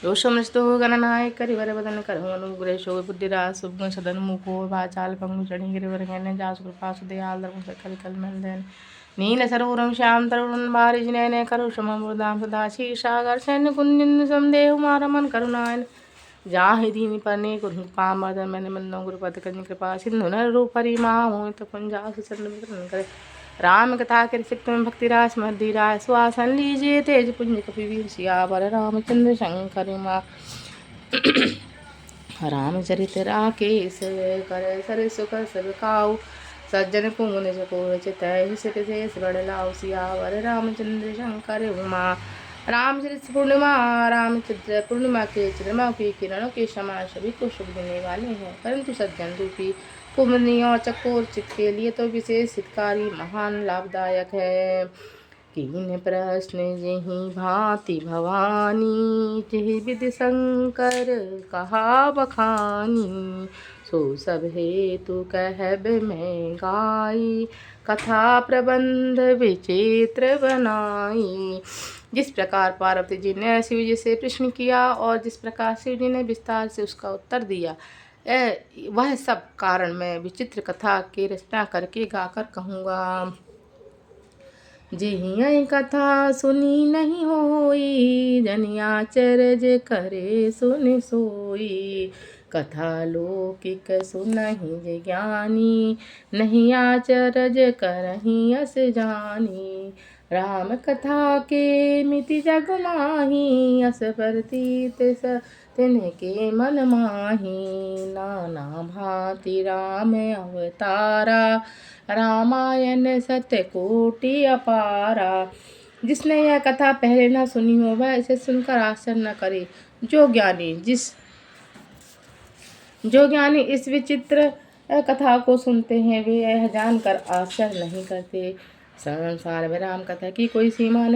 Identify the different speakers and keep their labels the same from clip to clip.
Speaker 1: रोषमस्तु गणनाय करिवर वदन करहु अनुग्रह शोभ बुद्धिराज शुभ सदन मुखो वाचाल पंगु चढ़ी गिरिवर गण जासु कृपा सुदयाल धर्म सकल कल मिलन नील सरोवरम श्याम तरुण बारिज नयन करु समदाम सदा शीर्षागर सैन्य कुंजन समदेव मारमन करुणायन जाहि दीनि पने कुरु पामदन मैंने मन्नो गुरुपद कन्या कृपा सिंधु नर रूप परिमा हो तो कुंजासु चंद्र करे राम कथा के सिक्त में भक्ति रास मध्य रास सुहासन लीजिए तेज पुंज कपिवीर सियावर रामचंद्र शंकर माँ रामचरित राकेश कर सर सुख सब काऊ सज्जन कुंगन चकोर चितहि सिकसेस बड़ लाऊ सियावर रामचंद्र शंकर उमा रामचरित पूर्णिमा रामचंद्र पूर्णिमा के चंद्रमा की किरणों के समान सभी को शुभ देने वाले हैं, परंतु सज्जन रूपी कुंभनी और चकोर चित के लिए तो विशेष हितकारी महान लाभदायक है। कीन प्रश्न जही भांति भवानी जही विधि शंकर कहा बखानी सो सब हेतु कहब मैं गाई कथा प्रबंध विचित्र बनाई। जिस प्रकार पार्वती जी ने शिव जी से प्रश्न किया और जिस प्रकार शिव जी ने विस्तार से उसका उत्तर दिया, वह सब कारण मैं विचित्र कथा की रचना करके गाकर कहूँगा। जिहि कथा सुनी नहीं होई जनियाचरज करे सुन सोई कथा लौकिक सुनहि जे ज्ञानी नहीं आचरज करही अस जानी राम कथा के मिति जग माही अस प्रतीत तिनके मन माही नाना भांति राम अवतारा रामायण सत्य कोटि अपारा। जिसने यह कथा पहले न सुनी हो वह इसे सुनकर आश्चर्य न करे। जो ज्ञानी इस विचित्र कथा को सुनते हैं वे यह जानकर आश्चर्य नहीं करते। संसार में राम कथा की कोई सीमा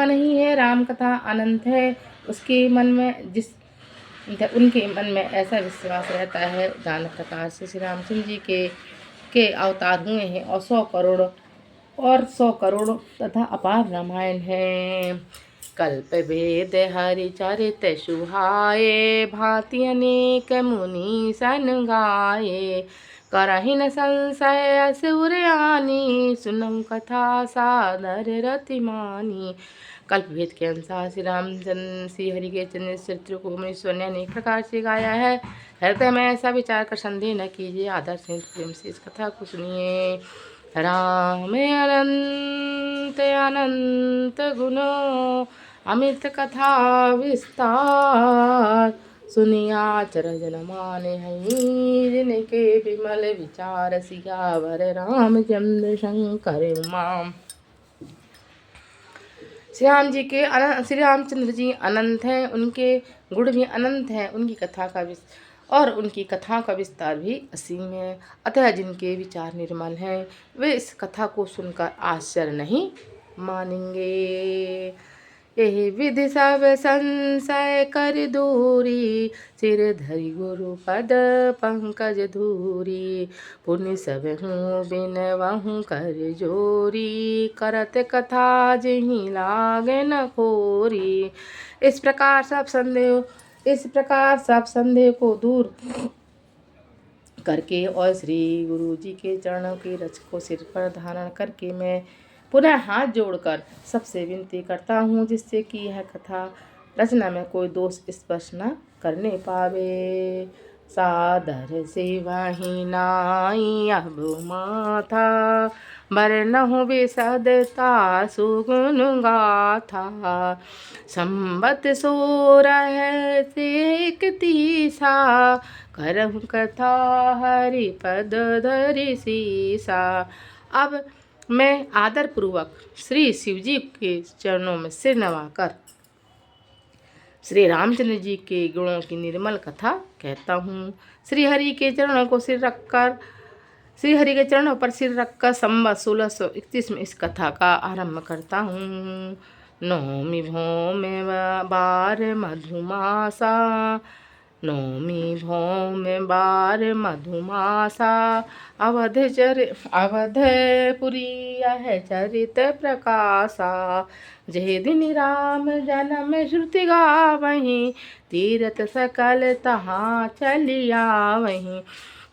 Speaker 1: नहीं है। राम कथा अनंत है। उनके मन में ऐसा विश्वास रहता है। दान प्रकार से श्री रामचंद्र जी के अवतार हुए हैं और 100 करोड़ तथा अपार रामायण है। कल्प वेद हरि चरित सुहाए भांति अनेक मुनि सन गाये करहि न संशय असुरयानी सुनम कथा सादर रतिमानी। कल्पभेद के अनुसार श्री रामचंद्र श्री हरि के चरित्र को मनुष्य ने अनेक प्रकार से गाया है। हृदय में ऐसा विचार कर संदेह न कीजिए, आदर से प्रेम से इस कथा को सुनिए। राम अनंत अनंत गुणों अमित कथा विस्तार सुनिया चरण जन माने हैं जिनके विमल विचार सियावर रामचंद्र शंकर उमा। श्री रामचंद्र जी अनंत हैं, उनके गुण भी अनंत हैं, उनकी कथा का विस्तार भी असीम है। अतः जिनके विचार निर्मल हैं वे इस कथा को सुनकर आश्चर्य नहीं मानेंगे। यही विधि सब संशय कर दूरी सिर धरि गुरु पद पंकज धूरी पुण्य सब हूँ बिन वहूँ कर जोरी करत कथा जिहि लागे न खोरी। इस प्रकार सब संदेह को दूर करके और श्री गुरु जी के चरणों की रच को सिर पर धारण करके मैं पुनः हाथ जोड़कर सबसे विनती करता हूँ जिससे कि यह कथा रचना में कोई दोष स्पर्श न करने पावे। सादर से वही नाई अब माथा बरनहु विशदता सुगुन गाथा संबत 16 से 31 करहु कथा हरि पद धरि सीसा। अब मैं आदर पूर्वक श्री शिव जी के चरणों में सिर नवाकर श्री रामचंद्र जी के गुणों की निर्मल कथा कहता हूँ। श्री हरि के चरणों पर सिर रखकर संवत 1631 में इस कथा का आरंभ करता हूँ। नौमी भौम बार मधुमासा नौमी भौम बार मधुमासा, अवधपुरी यह चरित प्रकाशा। जय दिन राम जन्म श्रुति गावहीं, तीरथ सकल तहाँ चलिया वहीं।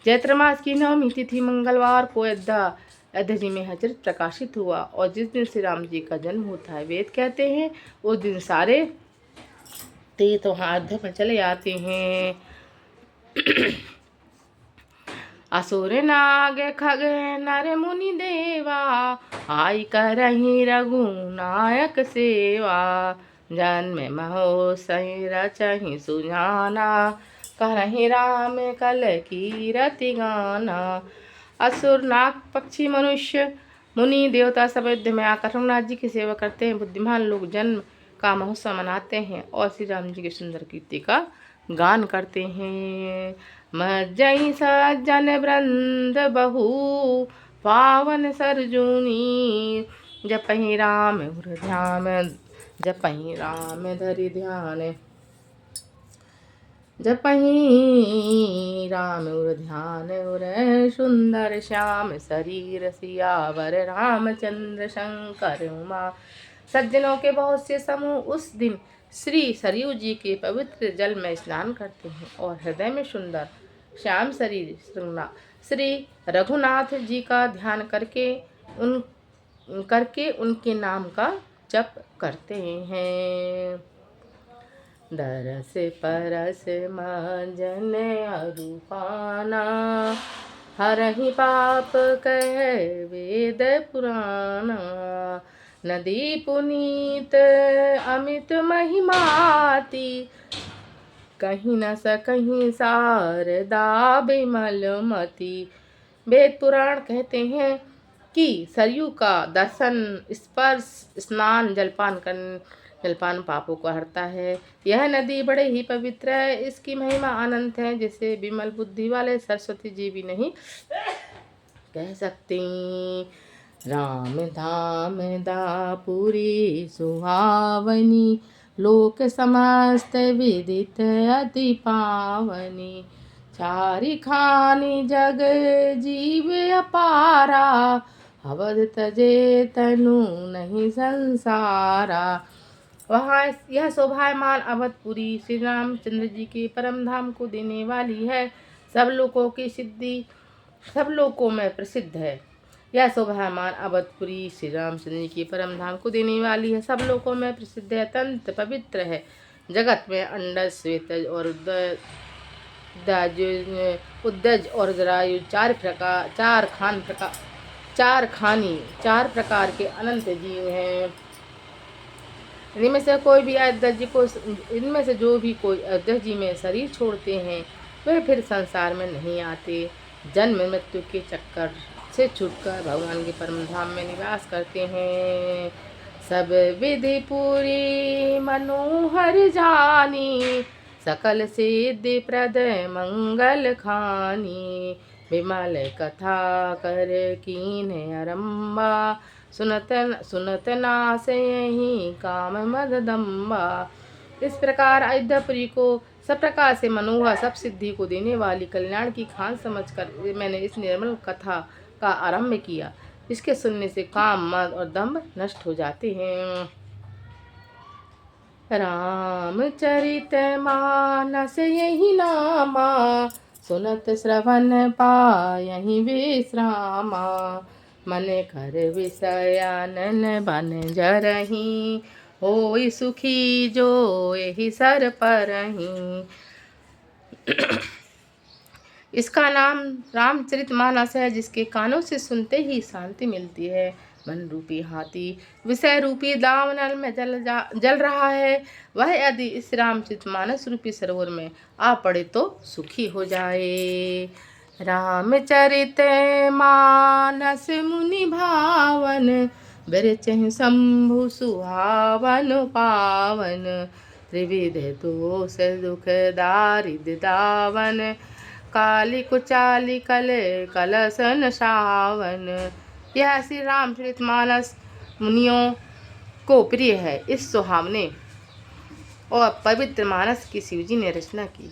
Speaker 1: चैत्र मास की नवमी तिथि मंगलवार को अयोध्या जी में चरित प्रकाशित हुआ, और जिस दिन श्री राम जी का जन्म होता है, वेद कहते हैं उस दिन सारे तीर्थ वहाँ अयोध्या में चले आते हैं। असुर नाग खग नर मुनि देवा, आई करहीं रघुनायक सेवा। जन्म महो सही रचहि सुजाना, करहीं राम कल कीरति गाना। असुर नाग पक्षी मनुष्य मुनि देवता सब अयोध्या में आकर रघुनाथ जी की सेवा करते हैं। बुद्धिमान लोग जन्म का महोत्सव मनाते हैं और श्री राम जी के सुंदर कीर्ति का गान करते हैं। मज्जई सज्जन वृंद बहु, पावन सरजूनी। जपहि राम उर ध्यान, जपहि राम धरि ध्यान, जपहि राम उर ध्यान। उर सुंदर श्याम शरीर, सियावर रामचंद्र शंकर उमा। सज्जनों के बहुत से समूह उस दिन श्री सरयू जी के पवित्र जल में स्नान करते हैं और हृदय में सुंदर श्याम शरीर श्री रघुनाथ जी का ध्यान करके उनके नाम का जप करते हैं। दरस परस मांजन अरूपाना, हरहि पाप कह वेद पुराना। नदी पुनीत अमित महिमाती, कहीं न सकहीं शारदा बिमल मती। वेद पुराण कहते हैं कि सरयू का दर्शन, स्पर्श, स्नान, जलपान पापों को हरता है। यह नदी बड़े ही पवित्र है, इसकी महिमा अनंत है, जिसे विमल बुद्धि वाले सरस्वती जी भी नहीं कह सकती। राम धाम दापुरी सुहावनी, लोक समस्त विदित अति पावनी। चारि खानी जग जीव अपारा, अवध तजे तनु नहीं संसारा। वहाँ यह शोभायमान अवधपुरी श्री रामचंद्र जी के परम धाम को देने वाली है। सब लोगों की सिद्धि सब लोगों में प्रसिद्ध है। यह शोभायमान अवधपुरी श्री रामचंद्र जी के परम धाम को देने वाली है, सब लोगों में प्रसिद्ध है, अत्यंत पवित्र है। जगत में अंडज, श्वेतज और उद्दज और जरायु चार प्रकार के अनंत जीव हैं। इनमें से जो भी कोई अयोध्या जी में शरीर छोड़ते हैं, वे फिर संसार में नहीं आते। जन्म मृत्यु के चक्कर से छूटकर भगवान के परम धाम में निवास करते हैं। सब विधि पूरी मनोहर जानी, सकल सिद्धि प्रद मंगल खानी। विमल कथा कर कीन आरंबा, सुनत नास यही काम मददम्बा। इस प्रकार अयोध्यापुरी को सब प्रकार से मनोहर, सब सिद्धि को देने वाली कल्याण की खान समझकर मैंने इस निर्मल कथा का आरंभ किया। इसके सुनने से काम, मद और दंभ नष्ट हो जाते हैं। रामचरित मानस यही नामा, सुनत श्रवण पायहि विश्रामा। मन कर विषयानन बन जरहीं, होई सुखी जो यही सर परहीं। इसका नाम रामचरितमानस है, जिसके कानों से सुनते ही शांति मिलती है। मन रूपी हाथी विषय रूपी दावानल में जल रहा है, वह यदि इस रामचरितमानस रूपी सरोवर में आ पड़े तो सुखी हो जाए। रामचरित मानस मुनि भावन, बिरचहि शंभु सुहावन पावन। त्रिविध दोष दुख दारिद्र दावन, काली कुचाली कलसन सावन। यह श्री रामचरितमानस मुनियों को प्रिय है। इस सुहावने और पवित्र मानस की शिवजी ने रचना की।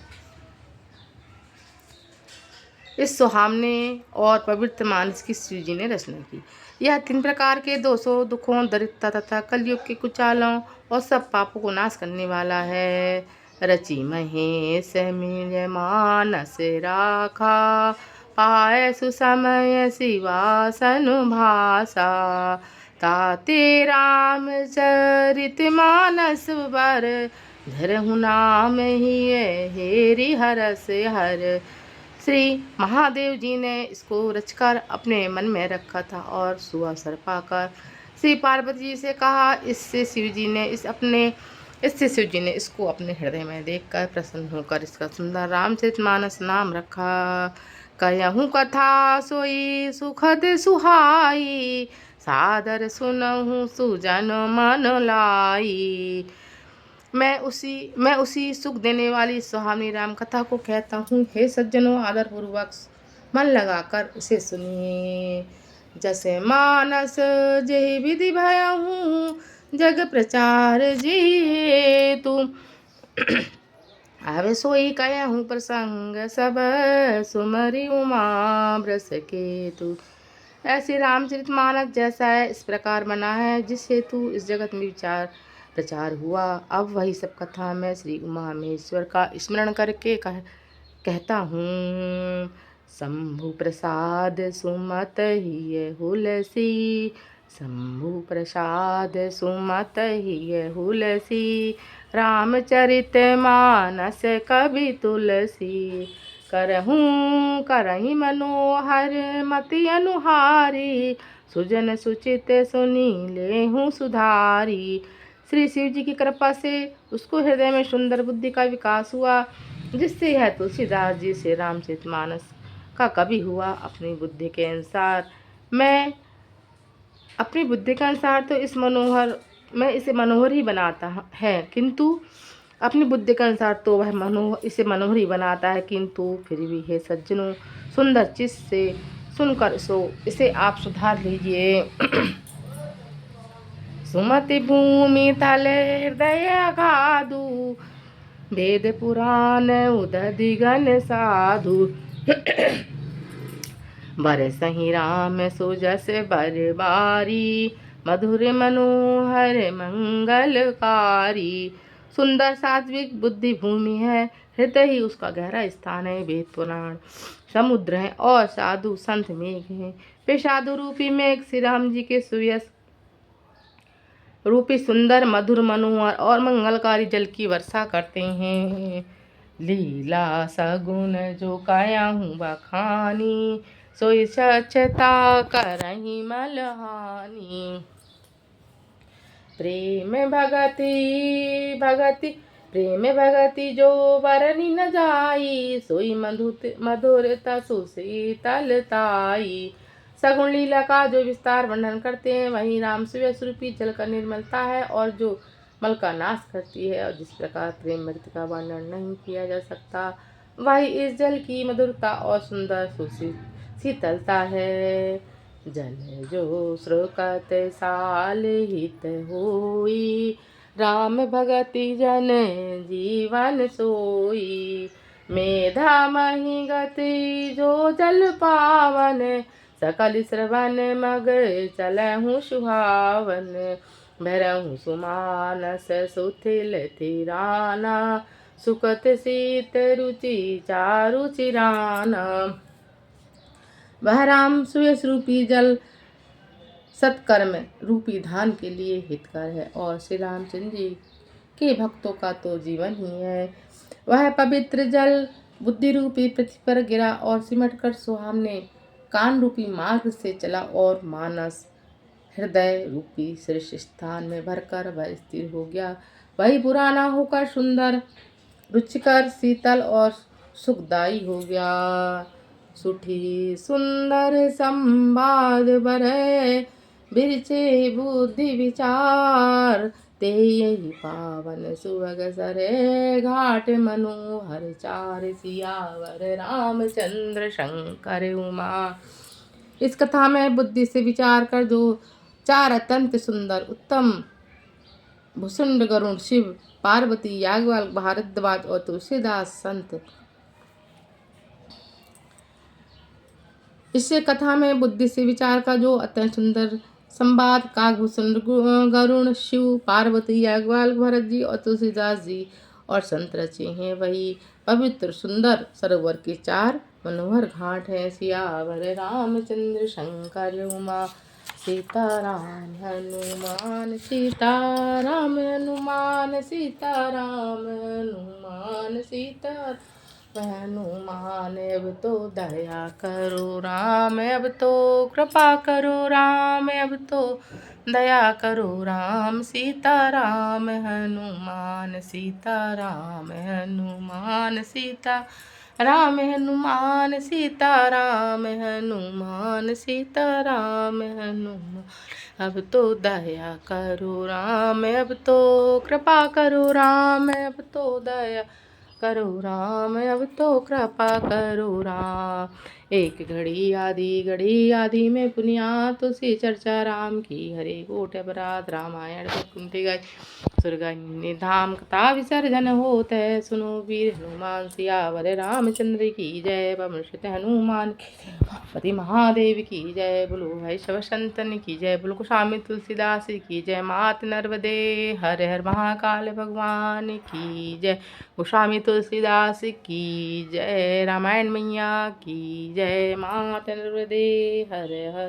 Speaker 1: इस सुहावने और पवित्र मानस की शिव जी ने रचना की। यह 3 प्रकार के 200 दुखों, दरिद्रता तथा कलयुग के कुचालों और सब पापों को नाश करने वाला है। रचि महेश मिल मानस राखा, पाय सुसमय शिवासन भाषा, ताते रामचरित मानस वर, धरहु नाम ही हेरि हरस हर। श्री महादेव जी ने इसको रचकर अपने मन में रखा था और सुअवसर पाकर श्री पार्वती जी से कहा। इससे शिव जी ने इसको अपने हृदय में देखकर प्रसन्न होकर इसका सुंदर रामचरितमानस नाम रखा। कहूँ कथा सोई सुखद सुहाई, सादर सुनहु सुजन मन लाई। मैं उसी सुख देने वाली सुहावनी राम कथा को कहता हूँ। हे सज्जनों, आदर पूर्वक मन लगाकर उसे सुनिए। जैसे मानस जय विधि भयहूँ, जग प्रचार जी तुम आवे सोई कहूँ प्रसंग, सब सुमरि उमा ब्रस के तू। ऐसे रामचरितमानस जैसा है इस प्रकार बना है, जिस हेतु इस जगत में प्रचार हुआ। अब वही सब कथा मैं श्री उमा महेश्वर का स्मरण करके कहता हूँ। शंभु प्रसाद सुमत ही हुलसी, शंभु प्रसाद सुमत ही हुलसी, रामचरित मानस कवि तुलसी, करही मनोहर मति अनुहारी, सुजन सुचित सुनी लेहूँ सुधारी। श्री शिव जी की कृपा से उसको हृदय में सुंदर बुद्धि का विकास हुआ, जिससे यह तुलसीदास जी से रामचरितमानस का कवि हुआ। अपनी बुद्धि के अनुसार तो इसे मनोहर ही बनाता है, किंतु अपनी बुद्धि के अनुसार तो वह इसे मनोहर ही बनाता है, किंतु फिर भी हे सज्जनों, सुंदर चित्त से सुनकर इसे आप सुधार लीजिए। सुमति भूमि तल हृदय अगाधु, वेद पुराण उदधि गण साधु, बरसहि राम सुजस बरबारी, मधुर मनोहर मंगलकारी। सुंदर सात्विक बुद्धि भूमि है, हृदय ही उसका गहरा स्थान है। वेद पुराण समुद्र है और साधु संत मेघ हैं। वे साधु रूपी मेघ श्री राम जी के सुयस रूपी सुंदर मधुर मनोहर और मंगलकारी जल की वर्षा करते हैं। लीला सगुन जो कायाहूँ बखानी, सोई स्वच्छता करही मलहानी। प्रेम भगति जो बरनी न जाई, सोई मधुरता सुशीतलताई। सगुण लीला का जो विस्तार वर्णन करते हैं, वही राम स्वरूपी जल का निर्मलता है और जो मल का नाश करती है। और जिस प्रकार प्रेम भक्ति का वर्णन नहीं किया जा सकता, वही इस जल की मधुरता और सुंदर शीतलता है। जल जो श्रुकत साल हित होई, राम भगति जन जीवन सोई। मेधा मही गति जो जल पावन, सकल श्रवण मग चलहूँ सुहावन। भरहूँ सुमानस सुथिल थिराना, सुकत शीत रुचि चारु चिराना। वह राम सुयस रूपी जल सत्कर्म रूपी धान के लिए हितकर है और श्री रामचंद्र जी के भक्तों का तो जीवन ही है। वह पवित्र जल बुद्धि रूपी पृथ्वी पर गिरा और सिमटकर सुहावने कान रूपी मार्ग से चला और मानस हृदय रूपी श्रेष्ठ स्थान में भरकर वह स्थिर हो गया। वही पुराना होकर सुंदर, रुचिकर, शीतल और सुखदायी हो गया। सुठी सुंदर संवाद बरय, बिरचे बुद्धि विचार, ते यही पावन सुभग सरे, घाट मनोहर चार, सियावर रामचंद्र शंकर उमा। इस कथा में बुद्धि से विचार कर जो 4 अत्यंत सुंदर उत्तम भुसुंड गरुण शिव, पार्वती, याज्ञवल्क्य, भारद्वाज और तुलसीदास संत इस कथा में बुद्धि से विचार का जो अत्यंत सुंदर संवाद काकभूषण गरुण शिव पार्वती याज्ञवल्क्य भरत जी और तुलसीदास जी और संत रचे हैं वही पवित्र सुंदर सरोवर के 4 मनोहर घाट है। सियावर रामचंद्र शंकर उमा सीताराम हनुमान सीताराम हनुमान सीताराम हनुमान सीता हनुमान। अब तो दया करो राम अब तो कृपा करो राम अब तो दया करो राम सीताराम हनुमान सीताराम हनुमान सीता राम हनुमान सीताराम हनुमान सीताराम हनुमान। अब तो दया करो राम अब तो कृपा करो राम अब तो दया करो राम अब तो कृपा करो राम। एक घड़ी आदि में पुनिया तुलसी चर्चा राम की हरे गोट अपराध रामायण कुंती गाय सुरगन्य धाम कथा विसर्जन होत है सुनो वीर हनुमान सियावर रामचंद्र की जय। पवन सुत हनुमान की पति महादेव की जय। बोलो भाई शव संतन की जय। बोलो गोस्वामी तुलसीदास की जय। मात नर्मदे हर हर महाकाल भगवान की जय। गोस्वामी तुलसीदास की जय। रामायण मैया की जय। मात नर्मदे हर हर।